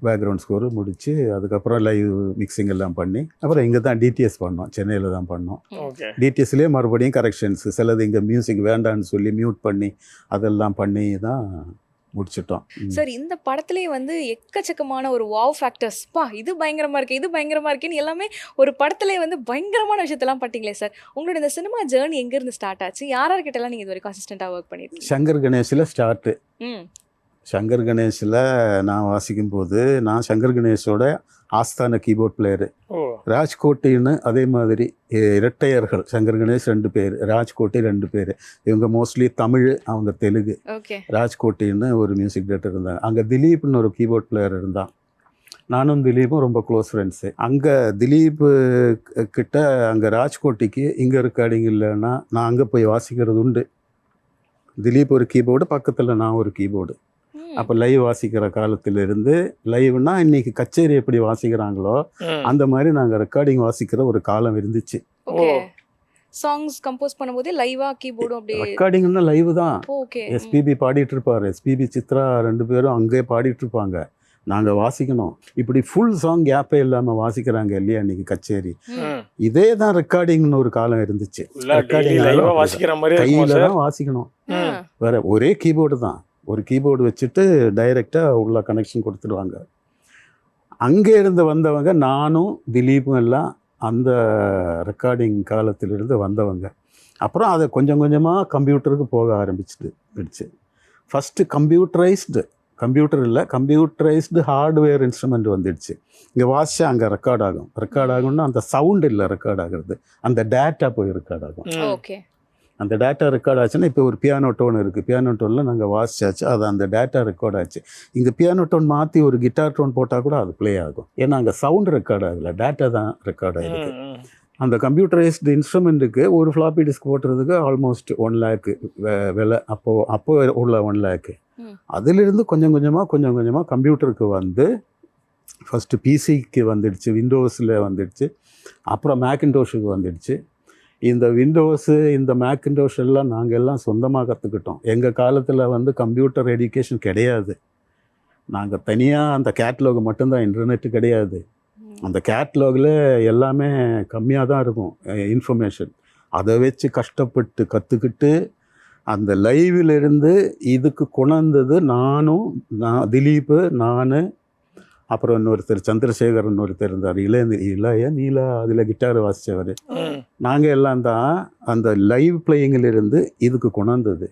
பேக்ரவுண்ட் ஸ்கோரு முடித்து அதுக்கப்புறம் லைவ் மிக்சிங் எல்லாம் பண்ணி அப்புறம் இங்கே தான் டிடிஎஸ் பண்ணோம், சென்னையில் தான் பண்ணோம். ஓகே. டிடிஎஸ்லேயே மறுபடியும் கரெக்ஷன்ஸ் சிலது இங்கே மியூசிக் வேண்டான்னு சொல்லி மியூட் பண்ணி அதெல்லாம் பண்ணி தான் முடிச்சிட்டோம். சார் இந்த படத்துலேயே வந்து எக்கச்சக்கமான ஒரு வாவ் ஃபேக்டர்ஸ், இது பயங்கரமாக இருக்குது, இது பயங்கரமாக இருக்குன்னு எல்லாமே ஒரு படத்துலேயே வந்து பயங்கரமான விஷயத்தெல்லாம் பண்ணிட்டீங்களே சார். உங்களோட இந்த சினிமா ஜேர்னி எங்கேருந்து ஸ்டார்ட் ஆச்சு? யார்கிட்டலாம் நீங்கள் இது வரைக்கும் அசிஸ்டண்ட்டாக ஒர்க் பண்ணியிருக்கீங்க? சங்கர் கணேஷில் ஸ்டார்ட்டு. ம், சங்கர் கணேஷில் நான் வாசிக்கும்போது நான் சங்கர் கணேஷோட ஆஸ்தான கீபோர்ட் பிளேயரு. ஓ, ராஜ்கோட்டின்னு அதே மாதிரி இரட்டையர்கள், சங்கர் கணேஷ் 2 பேர், ராஜ்கோட்டி 2 பேர். இவங்க மோஸ்ட்லி தமிழ், அவங்க தெலுங்கு. ஓகே. ராஜ்கோட்டின்னு ஒரு மியூசிக் டைரக்டர் இருந்தாங்க. அங்கே திலீப்னு ஒரு கீபோர்ட் பிளேயர் இருந்தான். நானும் திலீப்பும் ரொம்ப க்ளோஸ் ஃப்ரெண்ட்ஸு. அங்கே திலீப் கிட்ட அங்கே ராஜ்கோட்டிக்கு இங்கே ரெக்கார்டிங் இல்லைன்னா நான் அங்கே போய் வாசிக்கிறது உண்டு. திலீப் ஒரு கீபோர்டு, பக்கத்தில் நான் ஒரு கீபோர்டு. அப்போ லைவ் வாசிக்கிற காலத்திலிருந்து, லைவ்னா இன்னைக்கு கச்சேரி எப்படி வாசிக்கிறாங்களோ அந்த மாதிரி நாங்கள் ரெக்கார்டிங் வாசிக்கிற ஒரு காலம் இருந்துச்சு. ஓகே. சாங்ஸ் கம்போஸ் பண்ணும்போது லைவா கீபோர்டும் அப்படியே? ரெக்கார்டிங்னா லைவ் தான். ஓகே. எஸ்பிபி பாடிட்டு இருப்பாரு, எஸ்பிபி சித்ரா 2 பேரும் அங்கேயே பாடிட்டு இருப்பாங்க, நாங்கள் வாசிக்கணும். இப்படி ஃபுல் சாங் கேப்பே இல்லாமல் வாசிக்கிறாங்க இல்லையா இன்னைக்கு கச்சேரி. இதே தான் ரெக்கார்டிங்னு ஒரு காலம் இருந்துச்சு. கையில தான் வாசிக்கணும், வேற ஒரே கீபோர்டு தான். ஒரு கீபோர்டு வச்சுட்டு டைரெக்டாக உள்ள கனெக்ஷன் கொடுத்துடுவாங்க. அங்கே இருந்து வந்தவங்க நானும் திலீப்பும் எல்லாம் அந்த ரெக்கார்டிங் காலத்திலிருந்து வந்தவங்க. அப்புறம் அதை கொஞ்சம் கொஞ்சமாக கம்ப்யூட்டருக்கு போக ஆரம்பிச்சிடுச்சு. ஃபஸ்ட்டு கம்ப்யூட்டர் இல்லை, கம்ப்யூட்டரைஸ்டு ஹார்ட்வேர் இன்ஸ்ட்ருமெண்ட் வந்துடுச்சு. இங்கே வாசிச்சா அங்கே ரெக்கார்ட் ஆகும்னா அந்த சவுண்ட் இல்லை ரெக்கார்ட் ஆகுறது, அந்த டேட்டா போய் ரெக்கார்ட் ஆகும். ஓகே. அந்த டேட்டா ரெக்கார்ட் ஆச்சுன்னா இப்போ ஒரு பியானோ டோன் இருக்குது, பியானோ டோனில் நாங்கள் வாசிச்சாச்சு, அது அந்த டேட்டா ரெக்கார்ட் ஆச்சு. இங்கே பியானோ டோன் மாற்றி ஒரு கிட்டார் டோன் போட்டால் கூட அது ப்ளே ஆகும். ஏன்னா அங்கே சவுண்ட் ரெக்கார்ட் ஆகலை, டேட்டா தான் ரெக்கார்ட் ஆகிருக்கு. அந்த கம்ப்யூட்டரைஸ்டு இன்ஸ்ட்ருமெண்ட்டுக்கு ஒரு ஃப்ளாப்பி டிஸ்க் போட்டுறதுக்கு ஆல்மோஸ்ட் 1 lakh விலை. அப்போ உள்ள 1 lakh. அதிலிருந்து கொஞ்சம் கொஞ்சமாக கம்ப்யூட்டருக்கு வந்து ஃபஸ்ட்டு பிசிக்கு வந்துடுச்சு, விண்டோஸில் வந்துடுச்சு, அப்புறம் மேக்கின்டோஷுக்கு வந்துடுச்சு. இந்த விண்டோஸு, இந்த மேக்கின்டோஷ் எல்லாம் நாங்கள் எல்லாம் சொந்தமாக கற்றுக்கிட்டோம். எங்கள் காலத்தில் வந்து கம்ப்யூட்டர் எஜுகேஷன் கிடையாது. நாங்கள் தனியாக அந்த கேட்லாக் மட்டும்தான், இன்டர்நெட்டு கிடையாது. அந்த கேட்லாகில் எல்லாமே கம்மியாக தான் இருக்கும் இன்ஃபர்மேஷன். அதை வச்சு கஷ்டப்பட்டு கற்றுக்கிட்டு அந்த லைவிலிருந்து இதுக்கு கொண்டாந்தது திலீப்பு, நான், அப்புறம் இன்னொருத்தர் சந்திரசேகரன் ஒருத்தர் இருந்தார், இளைய நீலா, அதில் கிட்டார் வாசித்தவர். நாங்கள் எல்லாம் தான் அந்த லைவ் பிளேயிங்கிலிருந்து இதுக்கு கொண்டாந்தது.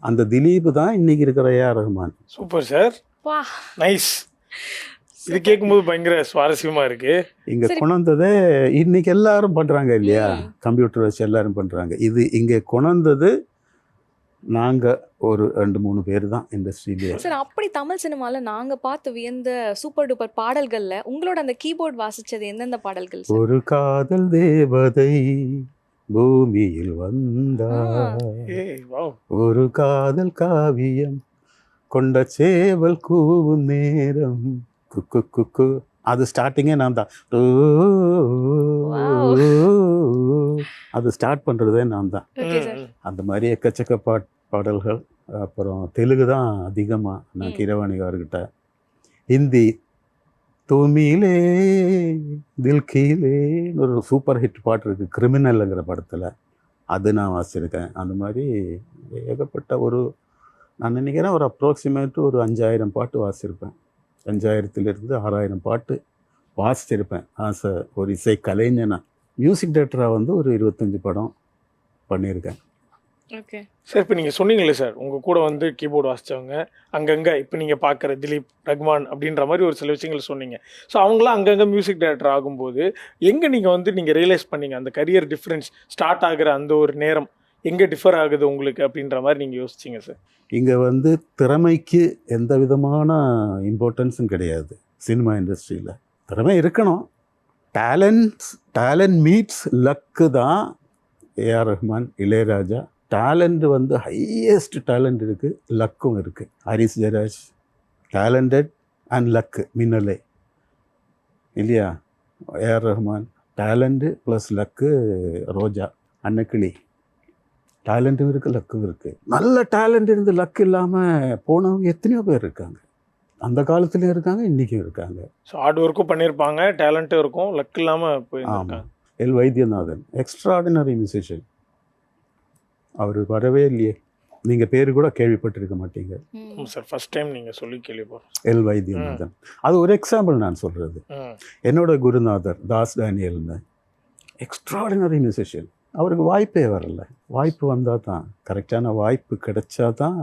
அந்த திலீப் தான் இன்னைக்கு இருக்கிற AR Rahman. Super sir, nice. இது கேட்கும்போது பயங்கர சுவாரஸ்யமாக இருக்குது. இங்கே கொண்டாந்ததே இன்னைக்கு எல்லாரும் பண்ணுறாங்க இல்லையா, கம்ப்யூட்டர் வச்சு எல்லாரும் பண்ணுறாங்க. இது இங்கே கொண்டாந்தது நாங்கள் ஒரு 2-3 பேர் தான் இண்டஸ்ட்ரியிலே. சார் அப்படி தமிழ் சினிமாவில் நாங்கள் பார்த்து வியந்த சூப்பர் டூப்பர் பாடல்களில் உங்களோட அந்த கீபோர்ட் வாசித்தது எந்தெந்த பாடல்கள்? ஒரு காதல் தேவதை பூமியில் வந்தார், ஒரு காதல் காவியம் கொண்ட சேவல் கூவும் நேரம், குக்கு குக்கு. அது ஸ்டார்டிங்கே நான் தான், அது ஸ்டார்ட் பண்ணுறதே நான் தான். அந்த மாதிரி எக்கச்சக்க பாடல்கள். அப்புறம் தெலுங்கு தான் அதிகமாக நான் கீரவாணிகார்கிட்ட. ஹிந்தி தூமிலே தில்கீலேன்னு ஒரு சூப்பர் ஹிட் பாட்டு இருக்குது கிரிமினல்ங்கிற படத்தில், அது நான் வாசிச்சிருக்கேன். அந்த மாதிரி ஏகப்பட்ட நான் நினைக்கிறேன் ஒரு அப்ராக்சிமேட்டு ஒரு 5000 பாட்டு வாசிச்சிருப்பேன். 5000 to 6000 பாட்டு வாசிச்சிருப்பேன். ஒரு இசை கலைஞனா. மியூசிக் டைரக்டராக வந்து ஒரு 25 படம் பண்ணியிருக்கேன். ஓகே சார், இப்போ நீங்கள் சொன்னீங்களே சார், உங்கள் கூட வந்து கீபோர்டு வாசித்தவங்க அங்கங்கே இப்போ நீங்கள் பார்க்குற திலீப், ரஹ்மான் அப்படின்ற மாதிரி ஒரு சில விஷயங்கள் சொன்னீங்க. ஸோ அவங்களாம் அங்கங்கே மியூசிக் டைரக்டர் ஆகும்போது எங்கே நீங்கள் ரியலைஸ் பண்ணீங்க அந்த கரியர் டிஃப்ரென்ஸ் ஸ்டார்ட் ஆகிற அந்த ஒரு நேரம் எங்கே டிஃபர் ஆகுது உங்களுக்கு அப்படின்ற மாதிரி நீங்கள் யோசிச்சிங்க சார்? இங்கே வந்து திறமைக்கு எந்த விதமான இம்பார்ட்டன்ஸும் கிடையாது சினிமா இண்டஸ்ட்ரியில். திறமை இருக்கணும், டேலண்ட் மீட்ஸ் லக்கு தான் ஏஆர் ரஹ்மான், இளையராஜா. டேலண்ட் வந்து ஹையஸ்ட் டேலண்ட் இருக்குது, லக்கும் இருக்குது. Harris Jayaraj talented and luck Minnale இல்லையா? AR Rahman talent plus luck. Roja, Annakili டேலண்ட்டும் இருக்குது, லக்கும் இருக்குது. நல்ல டேலண்ட் இருந்து லக் இல்லாமல் போனவங்க எத்தனையோ பேர் இருக்காங்க. அந்த காலத்துலேயும் இருக்காங்க, இன்றைக்கும் இருக்காங்க. ஸோ ஹார்ட் ஒர்க்கும் பண்ணியிருப்பாங்க, டேலண்ட்டும் இருக்கும், லக் இல்லாமல் போயிருக்காங்க. ஆமாம். L Vaidyanathan extraordinary musician. அவர் வரவே இல்லையே, நீங்கள் பேர் கூட கேள்விப்பட்டிருக்க மாட்டீங்க. சார் ஃபர்ஸ்ட் டைம் நீங்கள் சொல்லி கேள்விப்படுறோம். எல் வைத்தியநாதன். அது ஒரு எக்ஸாம்பிள் நான் சொல்கிறது. என்னோட குருநாதர் தாஸ் டேனியல்னு எக்ஸ்ட்ராடினரி மியூசிஷியன். அவருக்கு வாய்ப்பே வரல. வாய்ப்பு வந்தால் தான், கரெக்டான வாய்ப்பு கிடைச்சா தான்.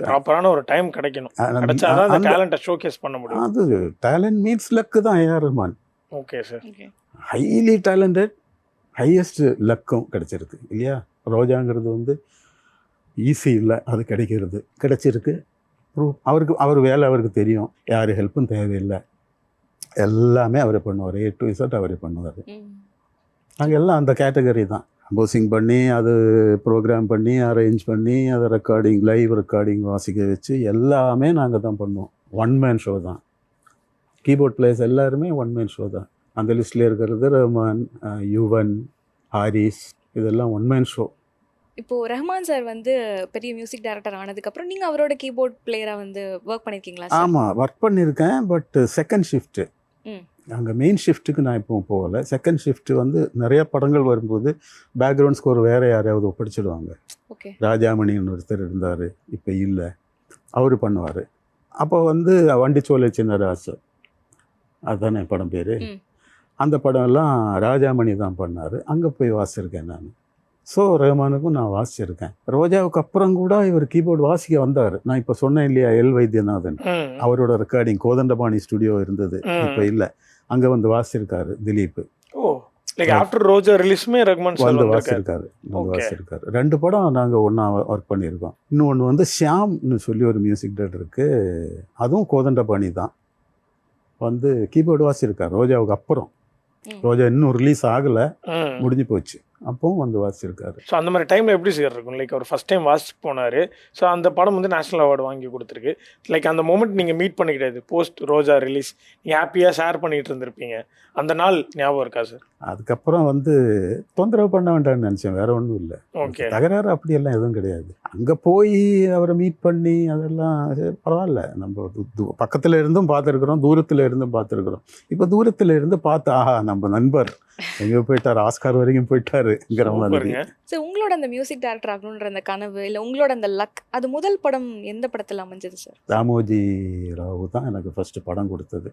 ப்ராப்பரான ஒரு டைம் கிடைக்கணும், கிடைச்சாதான் அந்த டேலண்ட்டை ஷோகேஸ் பண்ண முடியும். அது டேலண்ட் மீன்ஸ் லக்கு தான். AR Rahman okay sir, highly talented, highest லக்கும் கிடைச்சிருக்கு இல்லையா? ரோஜாங்கிறது வந்து ஈஸி இல்லை, அது கிடைச்சிருக்கு. அவர் வேலை அவருக்கு தெரியும், யார் ஹெல்ப்பும் தேவையில்லை, எல்லாமே அவரை பண்ணுவார். A to Z அவரே பண்ணுவார். நாங்கள் எல்லாம் அந்த கேட்டகரி தான். கம்போசிங் பண்ணி, அது ப்ரோக்ராம் பண்ணி, அரேஞ்ச் பண்ணி, அதை ரெக்கார்டிங், லைவ் ரெக்கார்டிங் வாசிக்க வச்சு எல்லாமே நாங்கள் தான் பண்ணுவோம். ஒன் மேன் ஷோ தான். கீபோர்ட் பிளேயர்ஸ் எல்லாருமே ஒன் மேன் ஷோ தான். அந்த லிஸ்ட்டில் இருக்கிறது ரஹ்மான், யுவன், ஹாரிஸ், இதெல்லாம் ஒன் மேன் ஷோ. இப்போது ரஹ்மான் சார் வந்து பெரிய மியூசிக் டைரக்டர் ஆனதுக்கப்புறம் நீங்கள் அவரோட கீபோர்ட் பிளேயராக வந்து ஒர்க் பண்ணியிருக்கீங்களா? ஆமாம், ஒர்க் பண்ணியிருக்கேன். பட் செகண்ட் ஷிஃப்ட்டு, அங்கே மெயின் ஷிஃப்ட்டுக்கு நான் இப்போ போகலை. செகண்ட் ஷிஃப்ட்டு வந்து நிறையா படங்கள் வரும்போது பேக்ரவுண்ட் ஸ்கோர் வேறு யாரையாவது ஒப்படைச்சிடுவாங்க. ஓகே. ராஜாமணின்னு ஒருத்தர் இருந்தார், இப்போ இல்லை, அவர் பண்ணுவார். அப்போ வந்து வண்டிச்சோலை சின்ன ராசு, அதுதானே படம் பேர். அந்த படம் எல்லாம் ராஜாமணி தான் பண்ணார். அங்கே போய் வாசிச்சிருக்கேன் நான். ஸோ ரஹ்மானுக்கும் நான் வாசிச்சிருக்கேன். ரோஜாவுக்கு அப்புறம் கூட இவர் கீபோர்டு வாசிக்க வந்தார். நான் இப்போ சொன்னேன் இல்லையா, எல் வைத்தியநாதன், அவரோட ரெக்கார்டிங் கோதண்டபாணி ஸ்டுடியோ இருந்தது, இப்போ இல்லை. அங்கே வந்து வாசிச்சிருக்காரு திலீப். ஓ, லைக் ஆஃப்டர் ரோஜா ரிலீஸ்மே ரஹ்மான் சார் வந்து வாசிச்சிருக்காரு. ரெண்டு படம் நாங்கள் ஒன்றா ஒர்க் பண்ணியிருக்கோம். இன்னொன்று வந்து ஷியாம்னு சொல்லி ஒரு மியூசிக் டைரக்டருக்கு, அதுவும் கோதண்டபாணி தான், வந்து கீபோர்டு வாசிச்சிருக்காரு ரோஜாவுக்கு அப்புறம். ரோஜா இன்னும் ரிலீஸ் ஆகலை, முடிஞ்சு போச்சு, அப்பவும் வந்து வாசிச்சிருக்காரு. ஸோ அந்த மாதிரி டைமில் எப்படி சார் இருக்கும்? லைக் அவர் ஃபஸ்ட் டைம் வாசிச்சு போனார். ஸோ அந்த படம் வந்து நேஷனல் அவார்டு வாங்கி கொடுத்துருக்கு. லைக் அந்த மூமெண்ட் நீங்கள் மீட் பண்ணிக்கிட்டாது போஸ்ட் ரோஜா ரிலீஸ், நீங்கள் ஹாப்பியாக ஷேர் பண்ணிகிட்டு இருந்திருப்பீங்க. அந்த நாள் ஞாபகம் இருக்கா சார்? அதுக்கப்புறம் வந்து தொந்தரவு பண்ண வேண்டாம்னு நினச்சேன், வேற ஒன்றும் இல்லை. ஓகே, தகராறு அப்படியெல்லாம் எதுவும் கிடையாது. அங்கே போய் அவரை மீட் பண்ணி அதெல்லாம் பரவாயில்ல. நம்ம பக்கத்தில் இருந்தும் பார்த்துருக்குறோம், தூரத்தில் இருந்தும் பார்த்துருக்குறோம். இப்போ தூரத்தில் இருந்து பார்த்து, ஆஹா நம்ம நண்பர் எங்கே போயிட்டார், ஆஸ்கார் வரைக்கும் போயிட்டாருங்கிற மாதிரி. சார், உங்களோட அந்த மியூசிக் டைரக்டர் ஆகணுன்ற அந்த கனவு, இல்லை உங்களோட அந்த லக், அது முதல் படம் எந்த படத்தில் அமைஞ்சது சார்? ராமோஜி ராவ் தான் எனக்கு ஃபஸ்ட்டு படம் கொடுத்தது.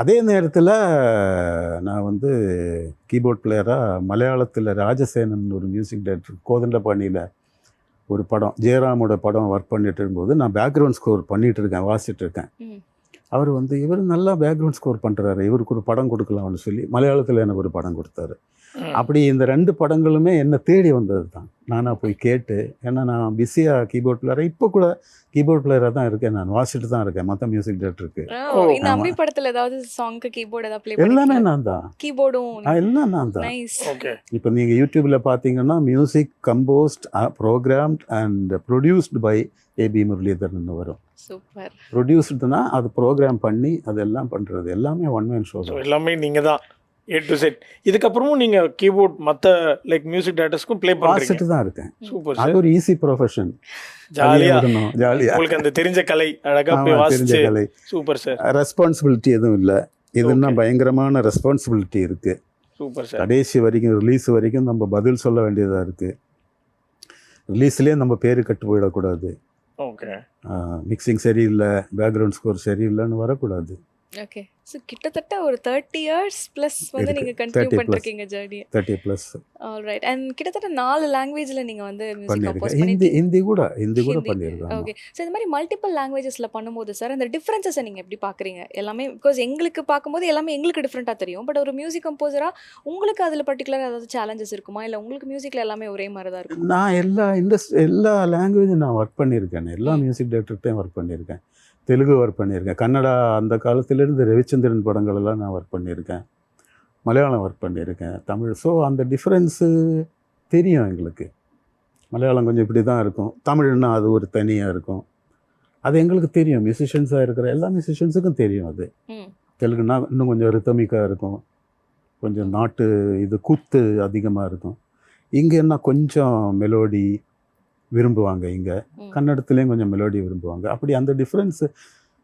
அதே நேரத்தில் நான் வந்து கீபோர்ட் பிளேயராக மலையாளத்தில் ராஜசேனன் ஒரு மியூசிக் டைரக்டர் கோதண்டபாணியில் ஒரு படம், ஜெயராமோட படம் ஒர்க் பண்ணிட்டு இருக்கும்போது நான் பேக்ரவுண்ட் ஸ்கோர் பண்ணிகிட்டு இருக்கேன், வாசிட்டு இருக்கேன். அவர் வந்து இவர் நல்லா பேக்ரவுண்ட் ஸ்கோர் பண்ணுறாரு, இவருக்கு ஒரு படம் கொடுக்கலாம்னு சொல்லி மலையாளத்தில் எனக்கு ஒரு படம் கொடுத்தாரு. அப்படி இந்த ரெண்டு படங்களுமே என்னை தேடி வந்தது தான். நானாக போய் கேட்டு, ஏன்னா நான் பிஸியாக கீபோர்ட் பிளேயராக, இப்போ கூட கீபோர்ட் பிளேயராக தான் இருக்கேன், நான் வாசிட்டு தான் இருக்கேன் மற்ற மியூசிக் டைரக்டருக்கு. இந்த அம்மி படத்தில் ஏதாவது சாங்க்கு கீபோர்டு ஏதாவது ப்ளே எல்லாமே நான் தான், கீபோர்டும் எல்லாம் நான் தான். ஓகே. இப்போ நீங்கள் யூடியூப்பில் பார்த்தீங்கன்னா music composed, programmed and produced by AP Muralidharan வரும். சூப்பர். ப்ரொடியூஸ்டுனா அது ப்ரோக்ராம் பண்ணி அதெல்லாம் பண்ணுறது எல்லாமே ஒன் மேன் ஷோ தான். எல்லாமே நீங்கள் தான் A to Z. இதுக்கப்புறமும் நீங்கள் கீபோர்ட் மற்ற லைக் மியூசிக் டைரக்டர்ஸ்க்கும் ப்ளே வாசிட்டு தான் இருக்கேன். சூப்பர். அது ஒரு ஈஸி ப்ரொஃபஷன். ஜாலியாக உங்களுக்கு அந்த தெரிஞ்ச கலை அழகாக போய் வாசிச்சு. Super sir. ரெஸ்பான்சிபிலிட்டி எதுவும் இல்லை, இதுன்னா பயங்கரமான ரெஸ்பான்சிபிலிட்டி இருக்குது. Super sir. கடைசி வரைக்கும், ரிலீஸ் வரைக்கும் நம்ம பதில் சொல்ல வேண்டியதாக இருக்குது. ரிலீஸ்லேயே நம்ம பேர் கட்டு போயிடக்கூடாது. ஓகே. மிக்சிங் சரியில்லை, பேக்ரவுண்ட் ஸ்கோர் சரியில்லைன்னு வரக்கூடாது. ஓகே. ஸோ கிட்டத்தட்ட ஒரு 30 years ப்ளஸ் வந்து நீங்கள் கண்டினியூ பண்ணிருக்கீங்க ஜர்னியை. 30+. ஆல்ரைட். அண்ட் கிட்டத்தட்ட 4 லாங்குவேஜில் நீங்கள் வந்து மியூசிக் கம்போஸ் பண்ணியிருக்கேன். ஹிந்தி கூட பண்ணியிருக்கேன். ஓகே. ஸோ இந்த மாதிரி மல்டிபிள் லாங்குவேஜஸில் பண்ணும்போது சார், அந்த டிஃப்ரென்சஸை நீங்கள் எப்படி பார்க்குறீங்க? எல்லாமே பிகாஸ் எங்களுக்கு பார்க்கும்போது எல்லாமே எங்களுக்கு டிஃப்ரெண்ட்டாக தெரியும். பட் ஒரு மியூசிக் கம்போசராக உங்களுக்கு அதில் பர்டிகுலராக ஏதாவது சேலஞ்சஸ் இருக்குமா, இல்லை உங்களுக்கு மியூசிக்கில் எல்லாமே ஒரே மாதிரி தான் இருக்கும்? நான் எல்லா லாங்குவேஜும் நான் ஒர்க் பண்ணியிருக்கேன். எல்லா மியூசிக் டைரக்டர்கிட்டையும் ஒர்க் பண்ணியிருக்கேன். தெலுங்கு ஒர்க் பண்ணியிருக்கேன், கன்னடா அந்த காலத்திலேருந்து ரவிச்சந்திரன் படங்களெல்லாம் நான் ஒர்க் பண்ணியிருக்கேன், மலையாளம் ஒர்க் பண்ணியிருக்கேன், தமிழ். ஸோ அந்த டிஃப்ரென்ஸு தெரியும் எங்களுக்கு. மலையாளம் கொஞ்சம் இப்படி தான் இருக்கும், தமிழ்னா அது ஒரு தனியாக இருக்கும். அது எங்களுக்கு தெரியும். மியூசிஷியன்ஸாக இருக்கிற எல்லா மியூசிஷியன்ஸுக்கும் தெரியும் அது. ம். தெலுங்குனா இன்னும் கொஞ்சம் ரித்தமிக்காக இருக்கும், கொஞ்சம் நாட்டு இது குத்து அதிகமாக இருக்கும். இங்கே என்ன கொஞ்சம் மெலோடி விரும்புவாங்க. இங்கே ம். கன்னடத்துலேயும் கொஞ்சம் மெலோடி விரும்புவாங்க. அப்படி அந்த டிஃப்ரென்ஸு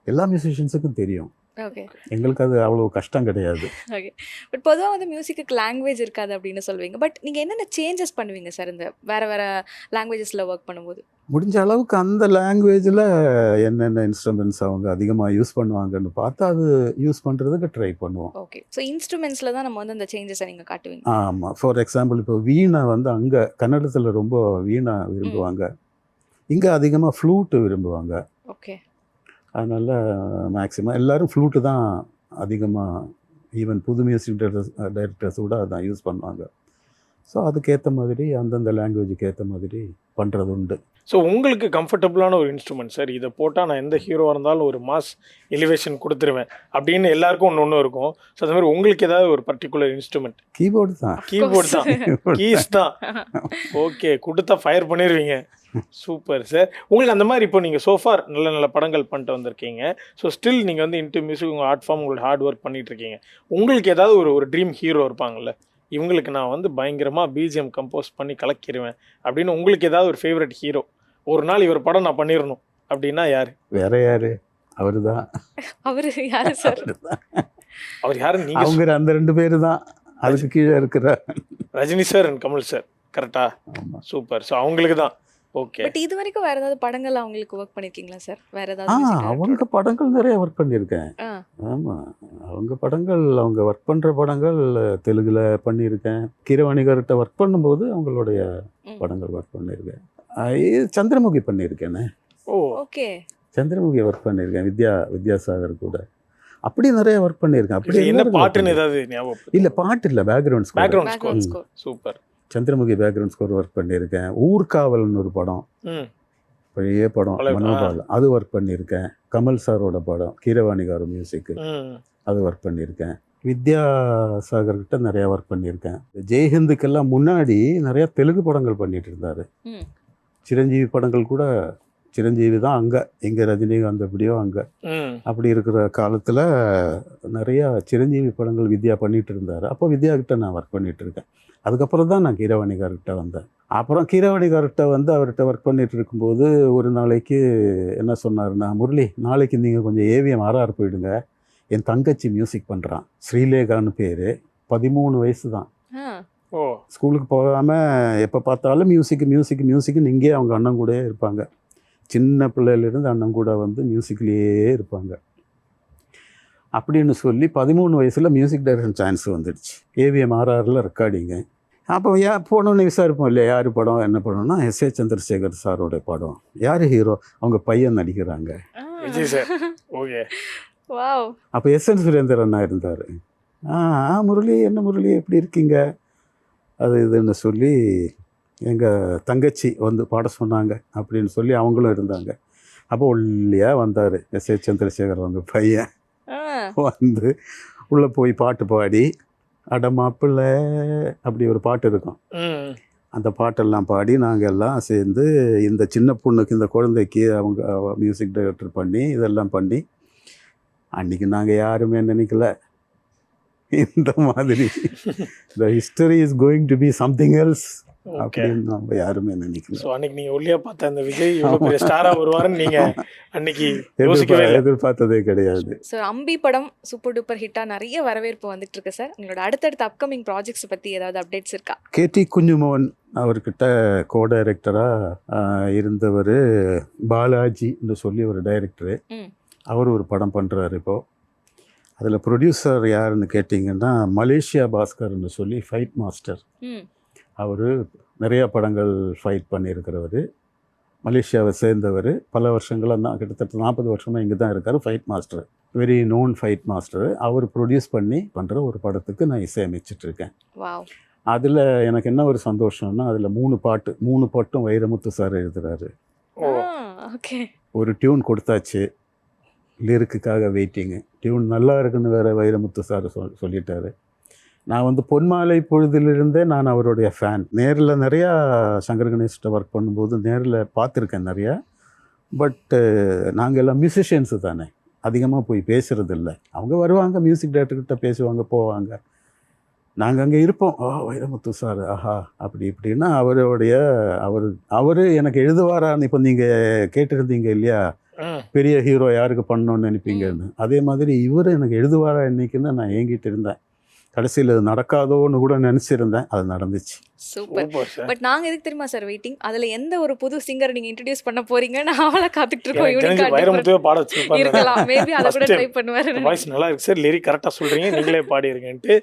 எல்லா மியூசிஷியன்ஸுக்கும் தெரியும். ஓகே. எங்களுக்கு அது அவ்வளோ கஷ்டம் கிடையாது. ஓகே. பட் பொதுவா வந்து மியூசிக்குக்கு லாங்குவேஜ் இருக்காது அப்படின்னு சொல்லுவீங்க. பட் நீங்க என்னென்ன சேஞ்சஸ் பண்ணுவீங்க சார் இந்த வேற வேற லாங்குவேஜஸ்ல ஒர்க் பண்ணும்போது? முடிஞ்ச அளவுக்கு அந்த லாங்குவேஜில் என்னென்ன இன்ஸ்ட்ருமெண்ட்ஸ் அவங்க அதிகமாக யூஸ் பண்ணுவாங்கன்னு பார்த்து அது யூஸ் பண்ணுறதுக்கு ட்ரை பண்ணுவோம். ஓகே. ஸோ இன்ஸ்ட்ருமெண்ட்ஸ்ல தான் நம்ம வந்து அந்த சேஞ்சஸை நீங்க காட்டுவீங்க. ஆமாம். ஃபார் எக்ஸாம்பிள் இப்போ வீணை வந்து அங்கே கன்னடத்தில் ரொம்ப வீணை விரும்புவாங்க, இங்கே அதிகமாக ஃப்ளூட்டு விரும்புவாங்க. ஓகே. அதனால் மேக்ஸிமம் எல்லோரும் ஃப்ளூட்டு தான் அதிகமாக, ஈவன் புது மியூசிக் டைரக்டர்ஸ் கூட அதான் யூஸ் பண்ணுவாங்க. ஸோ அதுக்கேற்ற மாதிரி அந்தந்த லாங்குவேஜுக்கு ஏற்ற மாதிரி பண்ணுறது உண்டு. ஸோ உங்களுக்கு கம்ஃபர்டபுளான ஒரு இன்ஸ்ட்ருமெண்ட் சார், இதை போட்டால் நான் எந்த ஹீரோவாக இருந்தாலும் ஒரு மாஸ் எலிவேஷன் கொடுத்துருவேன் அப்படின்னு எல்லாருக்கும் ஒன்று ஒன்று இருக்கும். ஸோ அது மாதிரி உங்களுக்கு ஏதாவது ஒரு பர்டிகுலர் இன்ஸ்ட்ருமெண்ட்? கீபோர்டு தான். கீபோர்டு தான், கீஸ் தான். ஓகே, கொடுத்தா ஃபயர் பண்ணிடுவீங்க. Super sir. உங்களுக்கு அந்த மாதிரி இப்போ நீங்கள் சோஃபார் நல்ல நல்ல படங்கள் பண்ணிட்டு வந்திருக்கீங்க. ஸோ ஸ்டில் நீங்கள் வந்து இன்ட்டு மியூசிக் உங்கள் ஆர்ட் ஃபார்ம் உங்களோட ஹார்ட் ஒர்க் பண்ணிகிட்ருக்கீங்க. உங்களுக்கு ஏதாவது ஒரு ட்ரீம் ஹீரோ இருப்பாங்கள்ல, இவங்களுக்கு நான் வந்து பயங்கரமாக பிஜிஎம் கம்போஸ் பண்ணி கலக்கிடுவேன் அப்படின்னு உங்களுக்கு ஏதாவது ஒரு ஃபேவரட் ஹீரோ, ஒரு நாள் இவர் படம் நான் பண்ணிடணும் அப்படின்னா யார்? வேற யாரு? அவர் தான். அவரு யாரு சார்? அவர் யாருன்னு நீங்கள்? அவங்க அந்த 2 பேர் தான். அதுக்கு கீழே இருக்கிற Rajini sir and Kamal sir. கரெக்டா? சூப்பர். ஸோ அவங்களுக்கு தான். ஓகே. பட் இது வரைக்கும் வேற ஏதாவது படங்கள் அவங்களுக்கு ஒர்க் பண்ணிருக்கீங்களா சார்? வேற ஏதாவது music director? அவங்க படங்கள் நிறைய ஒர்க் பண்ணியிருக்கேன். ஆ. ஆமாம், அவங்க படங்கள், அவங்க ஒர்க் பண்ணுற படங்கள் தெலுங்கில் பண்ணியிருக்கேன். கீரவாணிகர்கிட்ட ஒர்க் பண்ணும்போது அவங்களுடைய ம். படங்கள் ஒர்க் பண்ணியிருக்கேன். சந்திரமுகி பண்ணியிருக்கேனே, ஓ, ஓகே. சந்திரமுகி ஒர்க் பண்ணியிருக்கேன் வித்யாசாகர் கூட. அப்படி நிறைய ஒர்க் பண்ணியிருக்கேன். அப்படி இது என்ன எல்லாரும் work பாட்டுன்னு பண்ணியிருக்கேன். ஏதாவது ஞாபகம்? இல்லை, பாட்டு இல்லை, background score. Background Background score. score. Super. Chandramukhi background score work பண்ணியிருக்கேன். ஊர்காவல்னு ஒரு படம், ம். பழைய படம், பழைய படம். மனோபால், அது ஒர்க் பண்ணியிருக்கேன். கமல் சாரோட படம் கீரவாணிகார் மியூசிக்கு, ம். அது ஒர்க் பண்ணியிருக்கேன். வித்யாசாகர்கிட்ட நிறையா ஒர்க் பண்ணியிருக்கேன். ஜெய்ஹிந்துக்கெல்லாம் முன்னாடி நிறையா தெலுங்கு படங்கள் பண்ணிட்டு இருந்தார். ம். சிரஞ்சீவி படங்கள் கூட, சிரஞ்சீவி தான் அங்கே, எங்கே ரஜினிகாந்த் எப்படியோ அங்கே. ம். அப்படி இருக்கிற காலத்தில் நிறையா சிரஞ்சீவி படங்கள் வித்யா பண்ணிகிட்டு இருந்தார். அப்போ வித்யாகிட்ட நான் ஒர்க் பண்ணிகிட்டு இருக்கேன். அதுக்கப்புறம் தான் நான் கீரவாணிகார்கிட்ட வந்தேன். அப்புறம் கீரவாணிகார்கிட்ட வந்து அவர்கிட்ட ஒர்க் பண்ணிட்டு இருக்கும்போது ஒரு நாளைக்கு என்ன சொன்னார்னா, முரளி, நாளைக்கு நீங்கள் கொஞ்சம் ஏவிஎம் ஆர்ஆர் போயிடுங்க, என் தங்கச்சி மியூசிக் பண்ணுறான், ஸ்ரீலேகான்னு பேர், 13 வயசு தான். ஆ. ஓ, ஸ்கூலுக்கு போகாமல் எப்போ பார்த்தாலும் மியூசிக்குன்னு இங்கேயே அவங்க அண்ணன் கூடயே இருப்பாங்க. சின்ன பிள்ளையிலேருந்து அண்ணன் கூட வந்து மியூசிக்லேயே இருப்பாங்க. அப்படின்னு சொல்லி 13 வயசில் மியூசிக் டைரக்ஷன் சான்ஸ் வந்துடுச்சு. ஏவிஎம் ஆர்ஆரில் ரெக்கார்டிங்கு. அப்போ போனோன்னு விசாரிப்போம் இல்லையா, யார் படம் என்ன படம்னா, எஸ்ஏ சந்திரசேகர் சாரோட படம். யார் ஹீரோ? அவங்க பையன் நடிக்கிறாங்க. ஆ. விஜய் சார். ஓகே. வாவ். அப்போ எஸ்என் சுரேந்தர் அண்ணா இருந்தார். முரளி, என்ன முரளி எப்படி இருக்கீங்க, அது இதுன்னு சொல்லி எங்கள் தங்கச்சி வந்து பாட சொன்னாங்க அப்படின்னு சொல்லி அவங்களும் இருந்தாங்க. அப்போ ஒல்லியாக வந்தார் எஸ்ஏ சந்திரசேகர் அவங்க பையன். ஆ. வந்து உள்ளே போய் பாட்டு பாடி, அடமாப்பிள்ள அப்படி ஒரு பாட்டு இருக்கும், ம். அந்த பாட்டெல்லாம் பாடி நாங்கள் எல்லாம் சேர்ந்து இந்த சின்ன பொண்ணுக்கு, இந்த குழந்தைக்கு அவங்க மியூசிக் டைரக்டர் பண்ணி இதெல்லாம் பண்ணி, அன்றைக்கி நாங்கள் யாருமே நினைக்கல இந்த மாதிரி த history is going to be something else okay. அப்படின்னு நம்ம யாருமே நினைக்கல. ஸோ அன்னைக்கு நீங்கள் ஒல்லியாக பார்த்த அந்த விஜய் இவ்வளோ பெரிய ஸ்டாராக வருவாருன்னு நீங்கள் அன்னைக்கு யோசிக்கவே இல்லை. எதிர்பார்த்ததே கிடையாது. ஸோ அம்பி படம் சூப்பர் டூப்பர் ஹிட்டாக நிறைய வரவேற்பு வந்துட்டு இருக்கு சார். உங்களோட அடுத்தடுத்த அப்கமிங் ப்ராஜெக்ட்ஸ் பற்றி ஏதாவது அப்டேட்ஸ் இருக்கா? கேடி குஞ்சுமோகன் அவர்கிட்ட கோ டைரக்டராக இருந்தவர் பாலாஜின்னு சொல்லி ஒரு டைரக்டரு. ம். அவர் ஒரு படம் பண்ணுறாரு இப்போது. அதில் ப்ரொடியூசர் யாருன்னு கேட்டிங்கன்னா, மலேசியா பாஸ்கர்னு சொல்லி ஃபைட் மாஸ்டர். ம். அவர் நிறையா படங்கள் ஃபைட் பண்ணியிருக்கிறவர், மலேசியாவை சேர்ந்தவர். பல வருஷங்களாக தான், கிட்டத்தட்ட 40 வருஷமாக இங்கே தான் இருக்கார். Fight master, very known fight master. அவர் ப்ரொடியூஸ் பண்ணி பண்ணுற ஒரு படத்துக்கு நான் இசையமைச்சிட்ருக்கேன். வாவ். அதில் எனக்கு என்ன ஒரு சந்தோஷம்னா, அதில் 3 பாட்டும் வைரமுத்து சார் எழுதுகிறாரு. ஓ, ஓகே. ஒரு டியூன் கொடுத்தாச்சு, லிரிக்குக்காக வெயிட்டிங்கு. டியூன் நல்லா இருக்குன்னு வேறு வைரமுத்து சார் சொல்லிட்டாரு. நான் வந்து பொன்மாலை பொழுதிலிருந்தே நான் அவருடைய ஃபேன். நேரில் நிறையா சங்கர் கணேஷ்கிட்ட ஒர்க் பண்ணும்போது நேரில் பார்த்துருக்கேன் நிறையா. பட்டு நாங்கள் எல்லாம் மியூசிஷியன்ஸு தானே, அதிகமாக போய் பேசுகிறது இல்லை. அவங்க வருவாங்க, மியூசிக் டைரக்டர்கிட்ட பேசுவாங்க, போவாங்க. நாங்கள் அங்கே இருப்போம். வைரமுத்து சார், ஆஹா அப்படி இப்படின்னா அவர் எனக்கு எழுதுவாரான்னு இப்போ நீங்கள் கேட்டிருந்தீங்க இல்லையா, பெரிய ஹீரோ யாருக்கு பண்ணணும்னு நினைப்பீங்கன்னு. அதே மாதிரி இவர் எனக்கு எழுதுவாரா இன்னைக்குன்னு நான் ஏங்கிட்டு இருந்தேன். கடைசியில் அது நடக்காதோன்னு கூட நினச்சிருந்தேன், அது நடந்துச்சு. சூப்பர். பட் நாங்க எதுக்கு தெரியுமா சார் வெயிட்டிங், அதுல எந்த ஒரு புது சிங்கரை நீங்க இன்ட்ரோடியூஸ் பண்ண போறீங்க நான் அவளை காத்துட்டு இருக்கோம். எனக்கு தெரிஞ்சு யூனிக்கா வைரமுத்துவே பாட வச்சிருப்பாங்க. இருக்கலாம், மேபி அதை கூட ட்ரை பண்ணுவாரு. வாய்ஸ் நல்லா இருக்கு சார், லிரிக் கரெக்டாக சொல்கிறீங்க, நீங்களே பாடிருங்கன்ட்டு.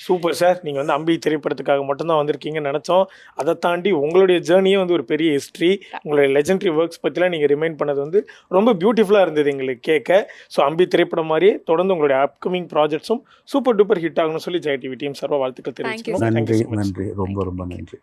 Super sir. நீங்கள் வந்து அம்பி திரைப்படத்துக்காக மட்டும்தான் வந்திருக்கீங்கன்னு நினச்சோம். அதை தாண்டி உங்களுடைய ஜேர்னியே வந்து ஒரு பெரிய ஹிஸ்ட்ரி. உங்களுடைய லெஜெண்டரி ஒர்க்ஸ் பற்றிலாம் நீங்கள் ரிமைண்ட் பண்ணது வந்து ரொம்ப பியூட்டிஃபுல்லாக இருந்தது எங்களுக்கு கேட்க. ஸோ அம்பி திரைப்படம் மாதிரியே தொடர்ந்து உங்களுடைய அப்கமிங் ப்ராஜெக்ட்ஸும் சூப்பர் டூப்பர் ஹிட் ஆகணும்னு சொல்லி ஜெயா டிவி டீம் சார்பாக வாழ்த்துக்கள் தெரிவிச்சுக்கிறோம். நன்றி, ரொம்ப ரொம்ப நன்றி.